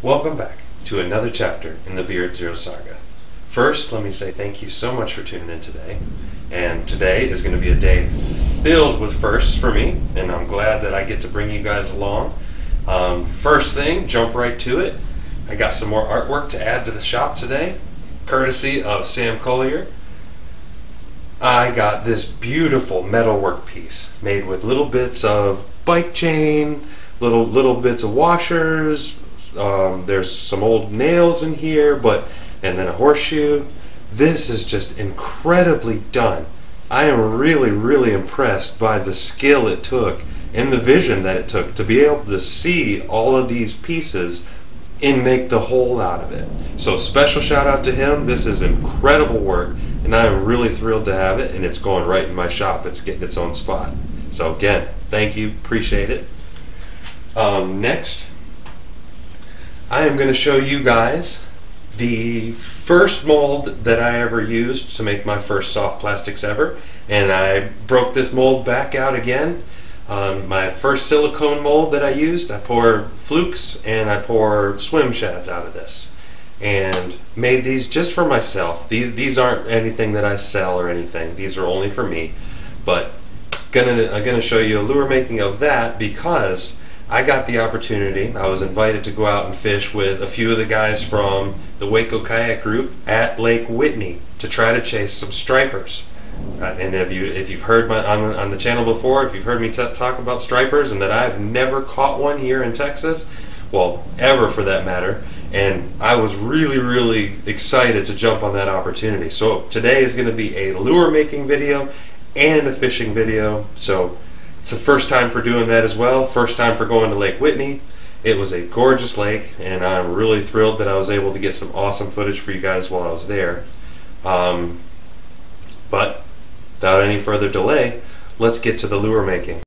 Welcome back to another chapter in the Beard Zero saga. First, let me say thank you so much for tuning in today. And today is going to be a day filled with firsts for me, and I'm glad that I get to bring you guys along. First thing, jump right to it. I got some more artwork to add to the shop today, courtesy of Sam Collier. I got this beautiful metalwork piece made with little bits of bike chain, little bits of washers. There's some old nails in here, and then a horseshoe. This is just incredibly done. I am really impressed by the skill it took and the vision that it took to be able to see all of these pieces and make the whole out of it. So special shout out to him. This is incredible work, and I am really thrilled to have it, and it's going right in my shop. It's getting its own spot. So again, thank you, appreciate it. Next, I am going to show you guys the first mold that I ever used to make my first soft plastics ever, and I broke this mold back out again. My first silicone mold that I used, I pour flukes and I pour swim shads out of this, and made these just for myself. These aren't anything that I sell or anything. These are only for me, but I'm gonna show you a lure making of that because I got the opportunity. I was invited to go out and fish with a few of the guys from the Waco Kayak Group at Lake Whitney to try to chase some stripers. And if you've heard on the channel before, if you've heard me talk about stripers and that I've never caught one here in Texas, well, ever for that matter, and I was really excited to jump on that opportunity. So today is going to be a lure making video and a fishing video. So it's the first time for doing that as well. First time for going to Lake Whitney. It was a gorgeous lake, and I'm really thrilled that I was able to get some awesome footage for you guys while I was there. But without any further delay, let's get to the lure making.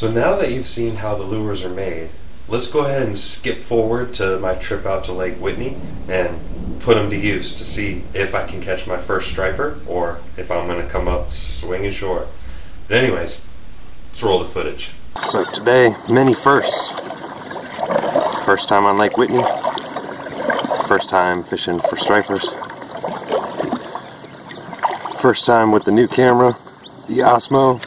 So now that you've seen how the lures are made, let's go ahead and skip forward to my trip out to Lake Whitney and put them to use to see if I can catch my first striper or if I'm going to come up swinging short. But anyways, let's roll the footage. So today, many firsts. First time on Lake Whitney. First time fishing for stripers. First time with the new camera, the Osmo,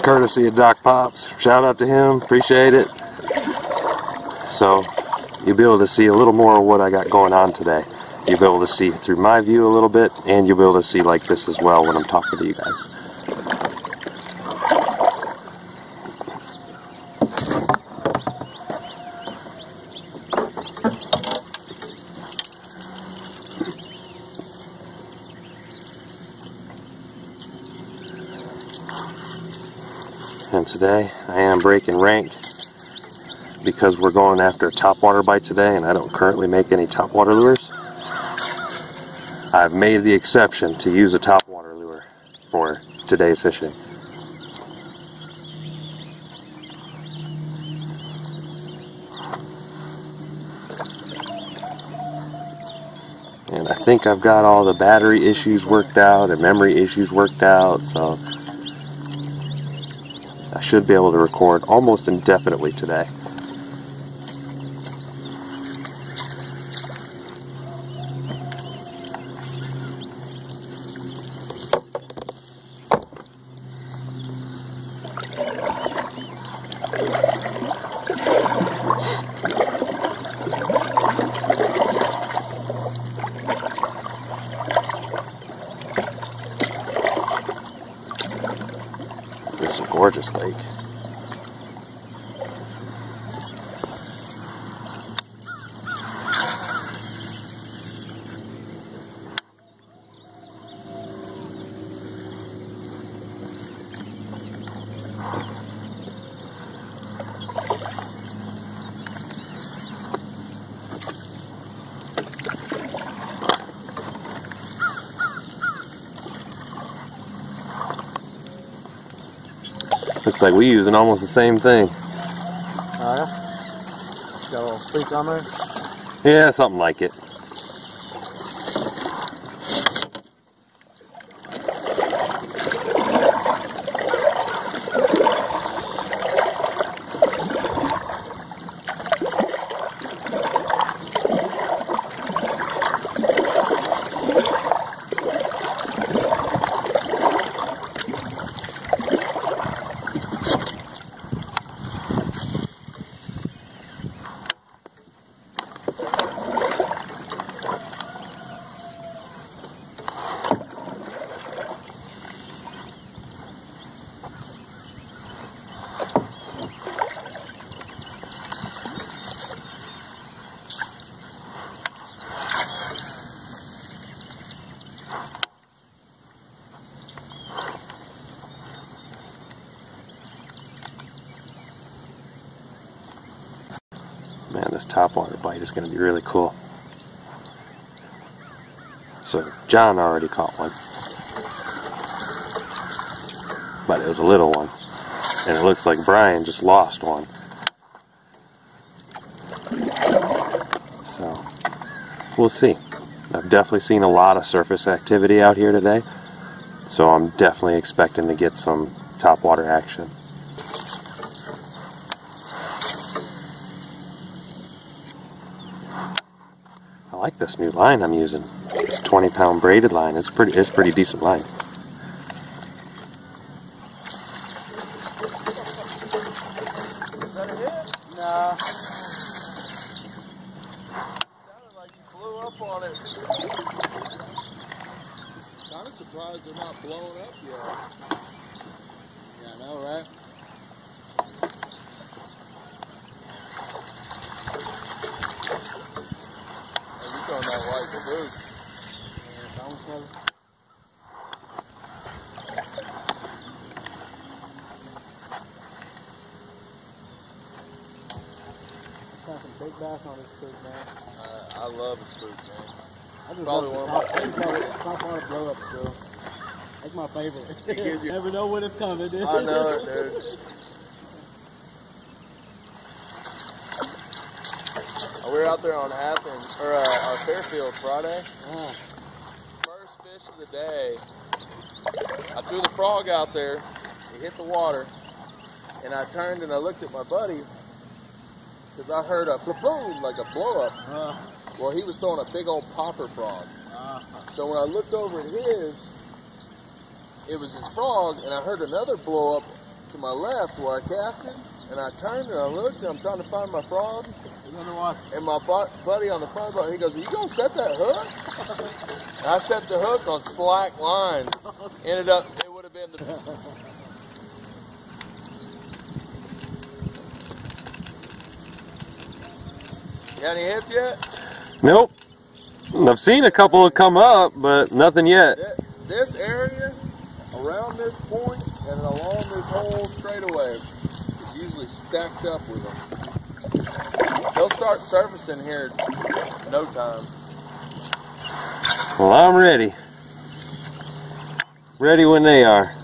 courtesy of Doc Pops. Shout out to him, appreciate it. So you'll be able to see a little more of what I got going on today. You'll be able to see through my view a little bit, and you'll be able to see like this as well when I'm talking to you guys. And today I am breaking rank because we're going after a topwater bite today, and I don't currently make any topwater lures. I've made the exception to use a topwater lure for today's fishing. And I think I've got all the battery issues worked out and memory issues worked out, so I should be able to record almost indefinitely today. It's a gorgeous lake. Looks like we're using almost the same thing. Oh yeah? Got a little speak on there? Yeah, something like it. Man, this topwater bite is going to be really cool. So, John already caught one. But it was a little one. And it looks like Brian just lost one. So, we'll see. I've definitely seen a lot of surface activity out here today. So I'm definitely expecting to get some topwater action. I like this new line I'm using. It's 20-pound braided line. It's pretty decent line. Is that a hit? Nah. Sounded like you blew up on it. Kind of surprised they're not blowing up yet. Yeah, I know, right? Throwing that white fruit. Yeah, that one's better. Got some big bass on this fruit, man. I love this fruit, man. I just probably one of my top water blow up, bro. That's my favorite. You never know when it's coming, dude. I know it, dude. we were out there on Athens, or Fairfield Friday. First fish of the day. I threw the frog out there. He hit the water. And I turned and I looked at my buddy because I heard a boom, like a blow up. Well, he was throwing a big old popper frog. So when I looked over at his, it was his frog, and I heard another blow up to my left where I casted. And I turned and I looked and I'm trying to find my frog. And my buddy on the front boat, he goes, "Are you gonna set that hook?" And I set the hook on slack line. Ended up, it would have been the. Got any hits yet? Nope. I've seen a couple come up, but nothing yet. This area, around this point, and along this whole straightaway, is usually stacked up with them. They'll start surfacing here in no time. Well, I'm ready. Ready when they are.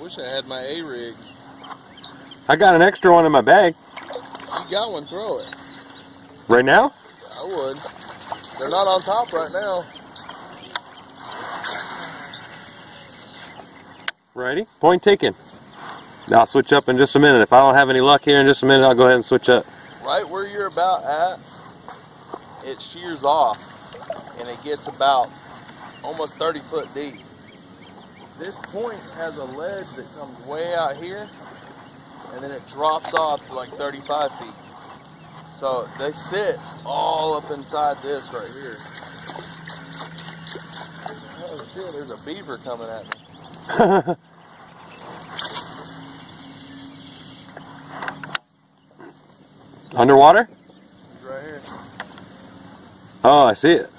Wish I had my A-rig. I got an extra one in my bag. You got one, throw it. Right now? I would. They're not on top right now. Righty. Point taken. I'll switch up in just a minute. If I don't have any luck here in just a minute, I'll go ahead and switch up. Right where you're about at, it shears off and it gets about almost 30 foot deep. This point has a ledge that comes way out here and then it drops off to like 35 feet. So they sit all up inside this right here. Oh shit, there's a beaver coming at me. Underwater? He's right here. Oh, I see it.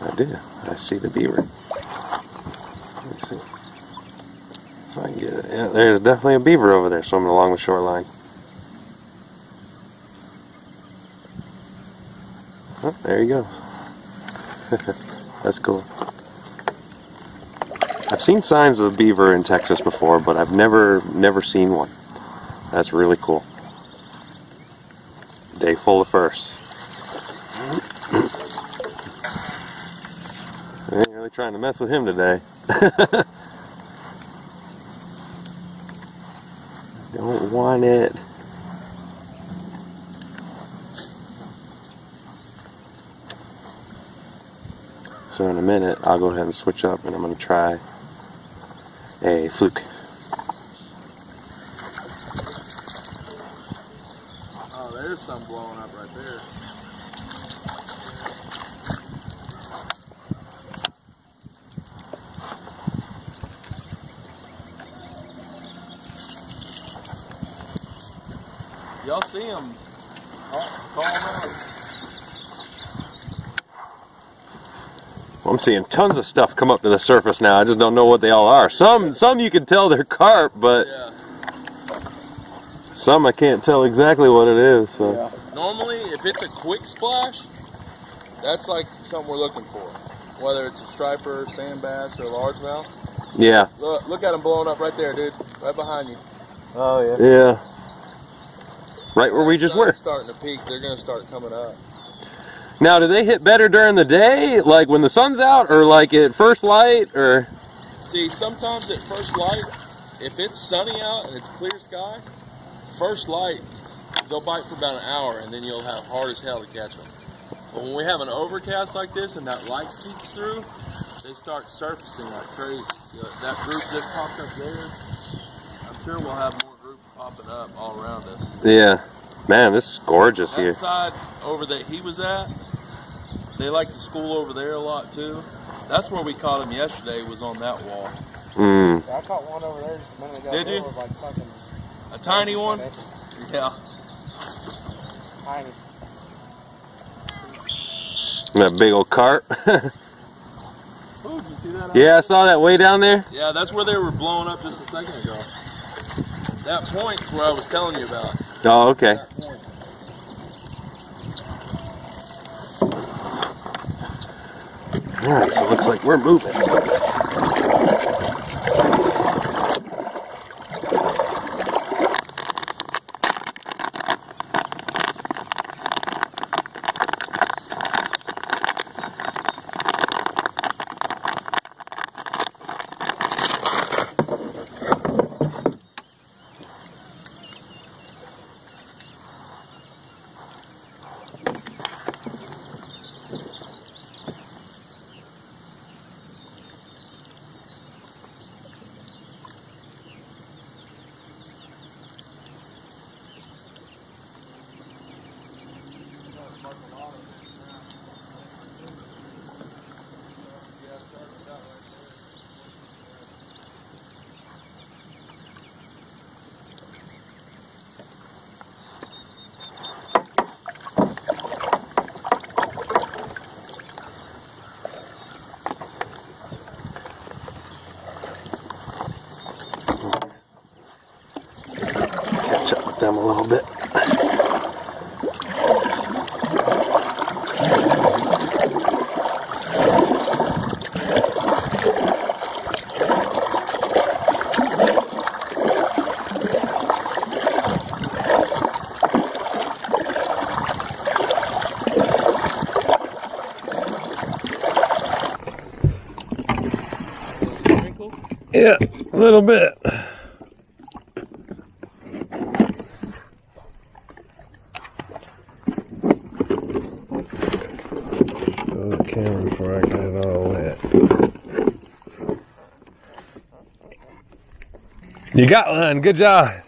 I do. I see the beaver. Let me see. If I can get it. Yeah, there's definitely a beaver over there swimming along the shoreline. Oh, there he goes. That's cool. I've seen signs of a beaver in Texas before, but I've never seen one. That's really cool. Day full of firsts. I ain't really trying to mess with him today. Don't want it. So in a minute, I'll go ahead and switch up and I'm going to try a fluke. Oh, there's some blowing up right there. Y'all see them? Call them out. I'm seeing tons of stuff come up to the surface now. I just don't know what they all are. Some you can tell they're carp, but yeah. Some I can't tell exactly what it is. So. Yeah. Normally, if it's a quick splash, that's like something we're looking for. Whether it's a striper, sand bass, or a largemouth. Yeah. Look at them blowing up right there, dude. Right behind you. Oh yeah. Yeah. Right where we just were. Starting to peak, they're going to start coming up. Now, do they hit better during the day, like when the sun's out, or like at first light, or? See, sometimes at first light, if it's sunny out and it's clear sky, first light, they'll bite for about an hour, and then you'll have hard as hell to catch them. But when we have an overcast like this and that light peeks through, they start surfacing like crazy. That group just popped up there. I'm sure we'll have more groups popping up all around us. Yeah. Man, this is gorgeous that here. That side over that he was at, they like to school over there a lot too. That's where we caught him yesterday, was on that wall. Mm. Yeah, I caught one over there just a minute ago. Did you? Was like fucking a tiny one? Yeah. Tiny. That big old carp. Oh, did you see that? Yeah, I saw that way down there. Yeah, that's where they were blowing up just a second ago. That point's where I was telling you about. Oh, okay. Alright, so it looks like we're moving. them a little bit. Yeah, a little bit. Throw the camera before I get it all wet. You got one, good job.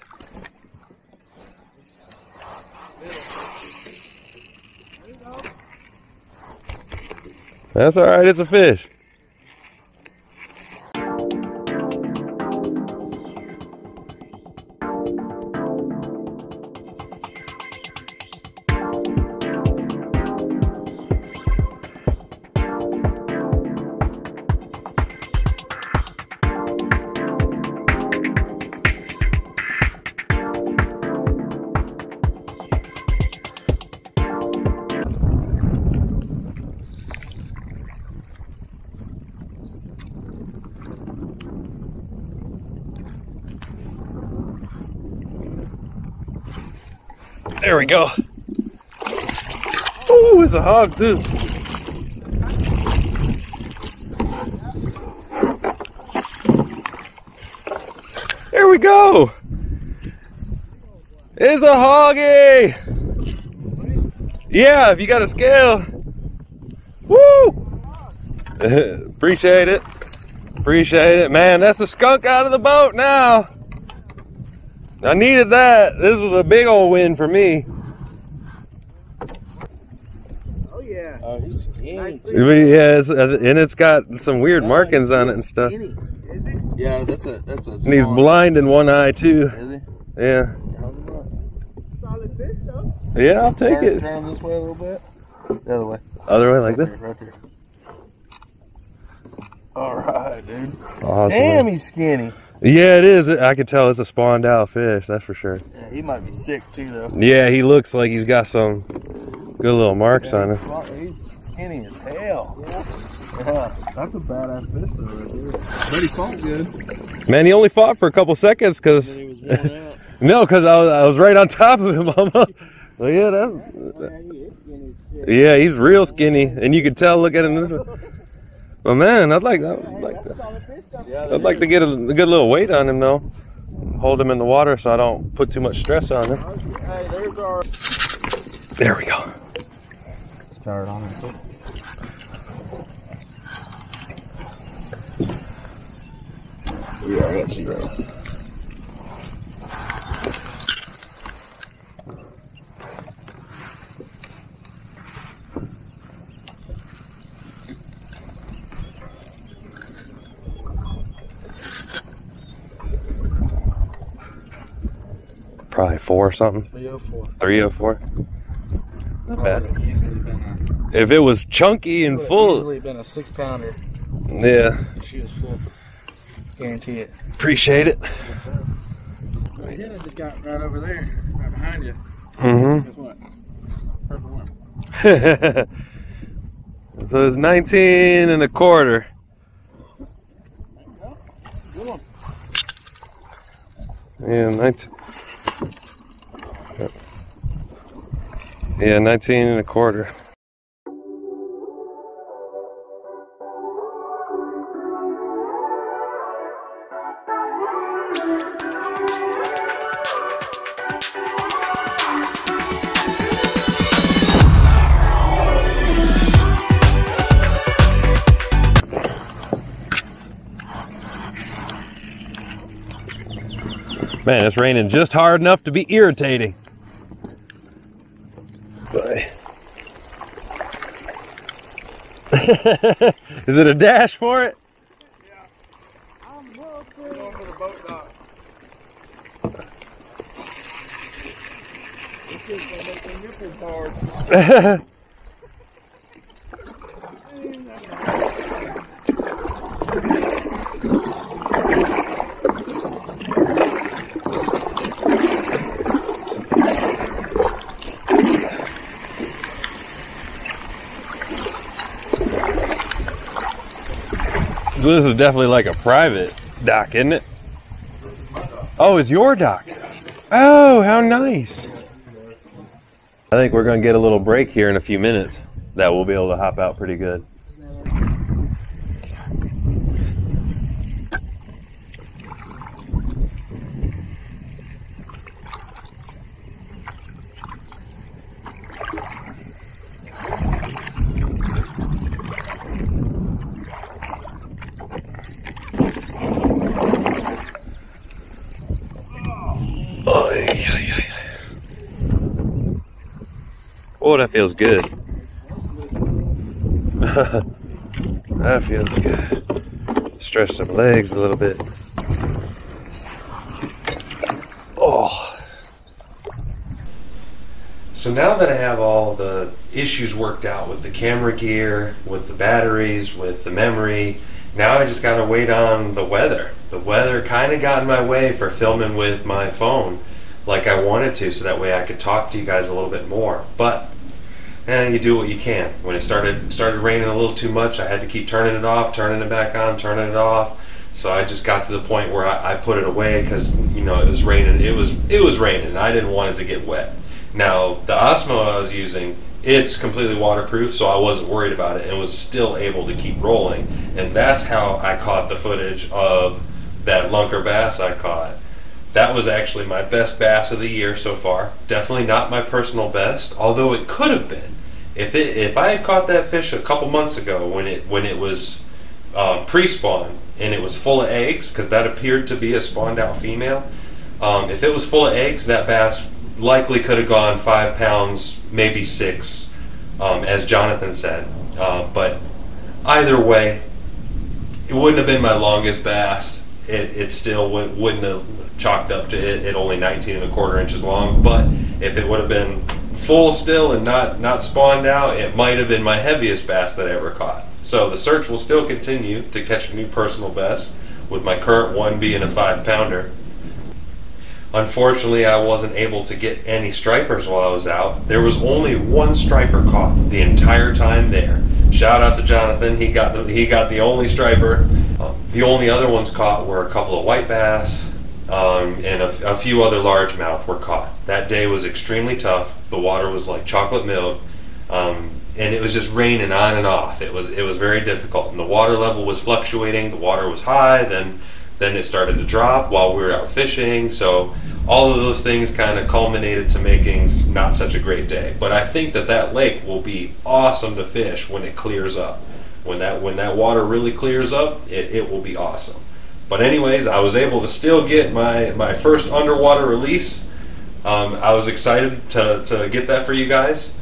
That's all right, it's a fish. There we go. Oh, it's a hog too. There we go. It's a hoggy. Yeah, if you got a scale. Woo! Appreciate it. Appreciate it. Man, that's the skunk out of the boat now. I needed that. This was a big old win for me. Oh yeah. Oh, he's skinny. Yeah, and it's got some weird markings on it and stuff. Yeah, that's a. And he's blind in one eye too. Is he? Yeah. Solid fish though. Yeah, I'll take it. Turn this way a little bit. The other way. Other way, like this. Right there. All right, dude. Awesome. Damn, he's skinny. Yeah, it is. I can tell it's a spawned out fish, that's for sure. Yeah, he might be sick too, though. Yeah, he looks like he's got some good little marks on him. He's skinny as hell. Yeah, that's a badass fish though, right there. But he fought good. Man, he only fought for a couple seconds because no, because I was right on top of him almost. So yeah, he's real skinny, and you could tell. Look at him. But man, I'd like to get a good little weight on him though. Hold him in the water so I don't put too much stress on him. Hey, there's our. There we go. Start on it. Yeah, I got you right. Probably 4 or something. 304. 304. Not bad. If it was chunky and full. Easily been a 6-pounder. Yeah. She was full. Guarantee it. Appreciate it. Right here, just got right over there, right behind you. Mm-hmm. Guess what? Purple one. So it's 19 1/4. Good one. Yeah, 19. Yeah, 19 1/4. Man, it's raining just hard enough to be irritating. Is it a dash for it? Yeah. I'm going for the boat dock. This is gonna make the nipples hard. So this is definitely like a private dock, isn't it? Oh, it's your dock. Oh, how nice. I think we're going to get a little break here in a few minutes that we'll be able to hop out pretty good. Oh, that feels good. That feels good. Stretch some legs a little bit. Oh. So now that I have all the issues worked out with the camera gear, with the batteries, with the memory, now I just gotta wait on the weather. The weather kind of got in my way for filming with my phone like I wanted to, so that way I could talk to you guys a little bit more. But you do what you can. When it started raining a little too much, I had to keep turning it off, turning it back on, turning it off. So I just got to the point where I put it away because, you know, it was raining. It was raining, and I didn't want it to get wet. Now the Osmo I was using, it's completely waterproof, so I wasn't worried about it and was still able to keep rolling. And that's how I caught the footage of that lunker bass I caught. That was actually my best bass of the year so far. Definitely not my personal best, although it could have been. If I had caught that fish a couple months ago when it was pre-spawn and it was full of eggs, because that appeared to be a spawned out female, if it was full of eggs, that bass likely could have gone 5 pounds, maybe 6, as Jonathan said. But either way, it wouldn't have been my longest bass. It still wouldn't have chalked up to it at only 19¼ inches long. But if it would have been full still and not spawned out, it might have been my heaviest bass that I ever caught. So the search will still continue to catch a new personal best, with my current one being a 5-pounder. Unfortunately, I wasn't able to get any stripers while I was out. There was only one striper caught the entire time there. Shout out to Jonathan, he got the only striper. The only other ones caught were a couple of white bass, and a few other largemouth were caught. That day was extremely tough. The water was like chocolate milk, and it was just raining on and off. It was very difficult, and the water level was fluctuating. The water was high, then it started to drop while we were out fishing. So all of those things kind of culminated to making not such a great day. But I think that lake will be awesome to fish when it clears up. When that water really clears up, it will be awesome. But anyways, I was able to still get my first underwater release. I was excited to get that for you guys.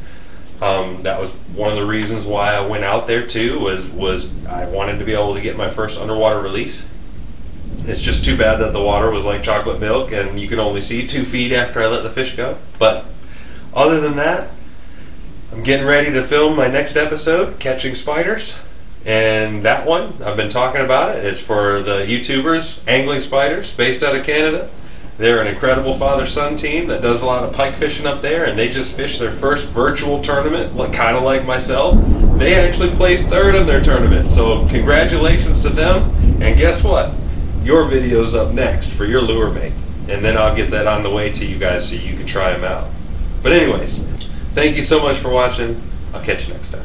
That was one of the reasons why I went out there too, was I wanted to be able to get my first underwater release. It's just too bad that the water was like chocolate milk and you could only see 2 feet after I let the fish go. But other than that, I'm getting ready to film my next episode, Catching Spiders. And that one, I've been talking about it, is for the YouTubers, Angling Spiders, based out of Canada. They're an incredible father-son team that does a lot of pike fishing up there, and they just fished their first virtual tournament, kind of like myself. They actually placed 3rd in their tournament, so congratulations to them. And guess what? Your video's up next for your lure make, and then I'll get that on the way to you guys so you can try them out. But anyways, thank you so much for watching. I'll catch you next time.